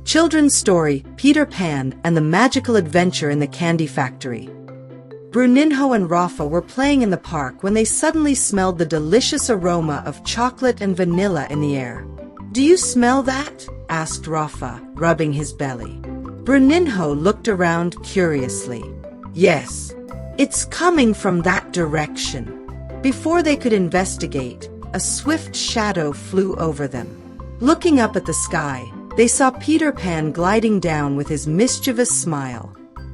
Children's story, Peter Pan and the Magical Adventure in the Candy Factory. Bruninho and Rafa were playing in the park when they suddenly smelled the delicious aroma of chocolate and vanilla in the air. "Do you smell that?" asked Rafa, rubbing his belly. Bruninho looked around curiously. "Yes, it's coming from that direction." Before they could investigate, a swift shadow flew over them. Looking up at the sky, they saw Peter Pan gliding down with his mischievous smile.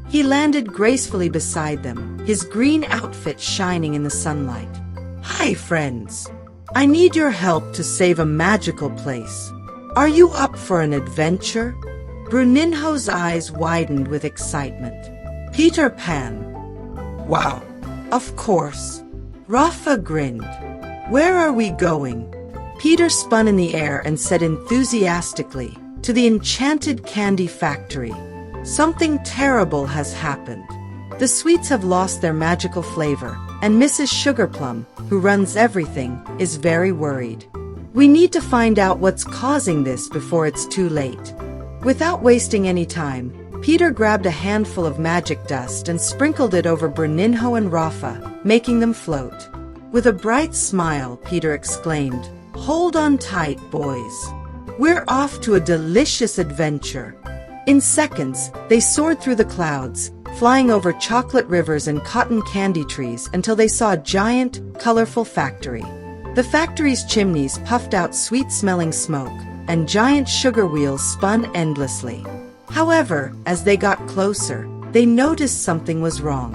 He landed gracefully beside them, his green outfit shining in the sunlight. "Hi, friends. I need your help to save a magical place. Are you up for an adventure?" Bruninho's eyes widened with excitement. "Peter Pan. Wow, of course." Rafa grinned. "Where are we going?" Peter spun in the air and said enthusiastically, "To the enchanted candy factory. Something terrible has happened. The sweets have lost their magical flavor, and Mrs. Sugarplum, who runs everything, is very worried. We need to find out what's causing this before it's too late." Without wasting any time, Peter grabbed a handful of magic dust and sprinkled it over Bruninho and Rafa, making them float. With a bright smile, Peter exclaimed, "Hold on tight, boys. We're off to a delicious adventure." In seconds, they soared through the clouds, flying over chocolate rivers and cotton candy trees until they saw a giant, colorful factory. The factory's chimneys puffed out sweet-smelling smoke, and giant sugar wheels spun endlessly. However, as they got closer, they noticed something was wrong.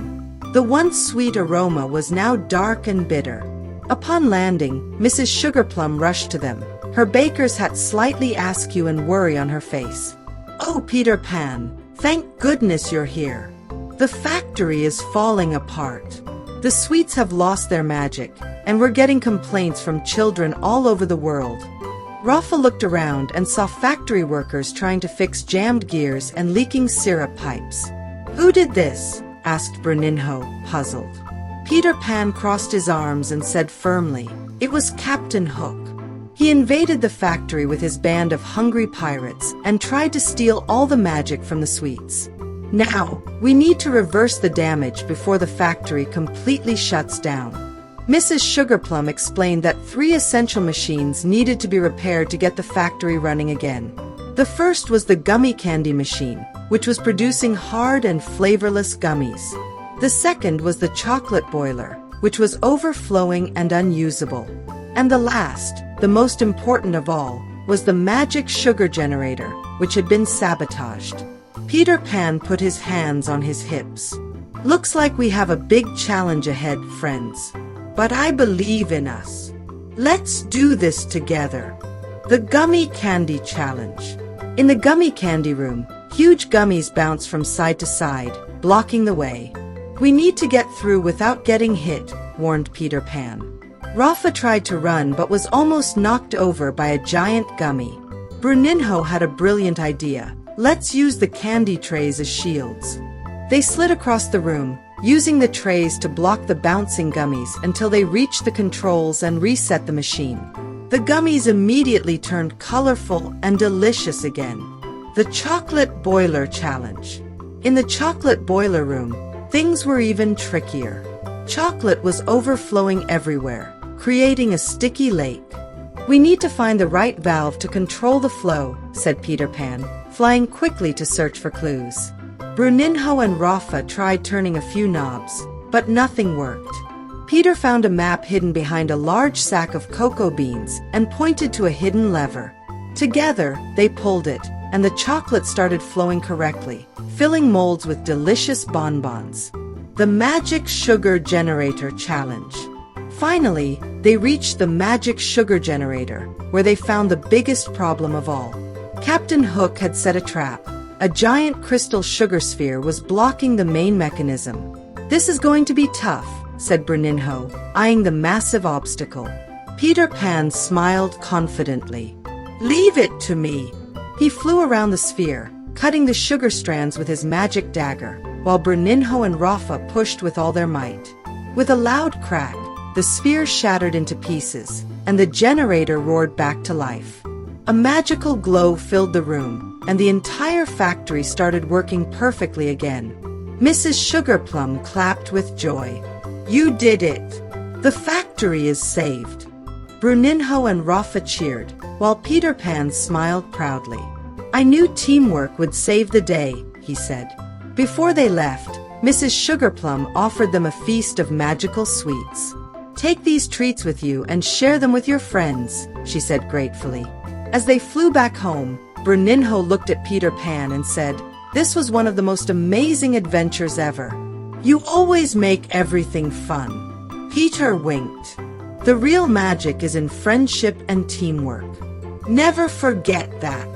The once sweet aroma was now dark and bitter. Upon landing, Mrs. Sugarplum rushed to them, her baker's hat slightly askew and worry on her face. "Oh, Peter Pan, thank goodness you're here. The factory is falling apart. The sweets have lost their magic, and we're getting complaints from children all over the world." Rafa looked around and saw factory workers trying to fix jammed gears and leaking syrup pipes. "Who did this?" asked Bruninho, puzzled. Peter Pan crossed his arms and said firmly, "It was Captain Hook. He invaded the factory with his band of hungry pirates and tried to steal all the magic from the sweets. Now, we need to reverse the damage before the factory completely shuts down." Mrs. Sugarplum explained that 3 essential machines needed to be repaired to get the factory running again. The first was the gummy candy machine, which was producing hard and flavorless gummies. The second was the chocolate boiler, which was overflowing and unusable. And the last, the most important of all, was the magic sugar generator, which had been sabotaged. Peter Pan put his hands on his hips. "Looks like we have a big challenge ahead, friends. But I believe in us. Let's do this together." The Gummy Candy Challenge. In the gummy candy room, huge gummies bounced from side to side, blocking the way. "We need to get through without getting hit," warned Peter Pan. Rafa tried to run but was almost knocked over by a giant gummy. Bruninho had a brilliant idea. "Let's use the candy trays as shields." They slid across the room, using the trays to block the bouncing gummies until they reached the controls and reset the machine. The gummies immediately turned colorful and delicious again. The Chocolate Boiler Challenge. In the chocolate boiler room, things were even trickier. Chocolate was overflowing everywhere, creating a sticky lake. "We need to find the right valve to control the flow," said Peter Pan, flying quickly to search for clues. Bruninho and Rafa tried turning a few knobs, but nothing worked. Peter found a map hidden behind a large sack of cocoa beans and pointed to a hidden lever. Together, they pulled it, and the chocolate started flowing correctly, filling molds with delicious bonbons. The Magic Sugar Generator Challenge. Finally, they reached the magic sugar generator, where they found the biggest problem of all. Captain Hook had set a trap. A giant crystal sugar sphere was blocking the main mechanism. "This is going to be tough," said Bruninho, eyeing the massive obstacle. Peter Pan smiled confidently. "Leave it to me." He flew around the sphere, cutting the sugar strands with his magic dagger, while Bruninho and Rafa pushed with all their might. With a loud crack, the sphere shattered into pieces, and the generator roared back to life. A magical glow filled the room, and the entire factory started working perfectly again. Mrs. Sugarplum clapped with joy. "You did it! The factory is saved!" Bruninho and Rafa cheered, while Peter Pan smiled proudly. "I knew teamwork would save the day," he said. Before they left, Mrs. Sugarplum offered them a feast of magical sweets. "Take these treats with you and share them with your friends," she said gratefully. As they flew back home, Bruninho looked at Peter Pan and said, "This was one of the most amazing adventures ever. You always make everything fun." Peter winked. "The real magic is in friendship and teamwork. Never forget that."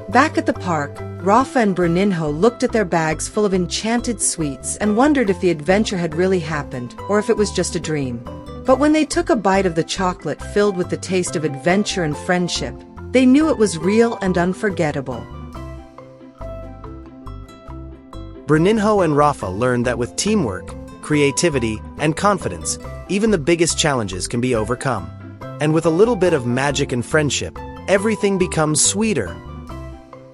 Back at the park, Rafa and Bruninho looked at their bags full of enchanted sweets and wondered if the adventure had really happened or if it was just a dream. But when they took a bite of the chocolate filled with the taste of adventure and friendship, they knew it was real and unforgettable. Bruninho and Rafa learned that with teamwork, creativity, and confidence, even the biggest challenges can be overcome. And with a little bit of magic and friendship, everything becomes sweeter.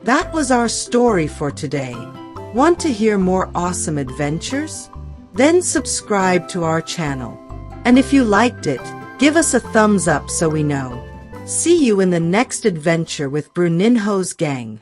That was our story for today. Want to hear more awesome adventures? Then subscribe to our channel. And if you liked it, give us a thumbs up so we know. See you in the next adventure with Bruninho's gang.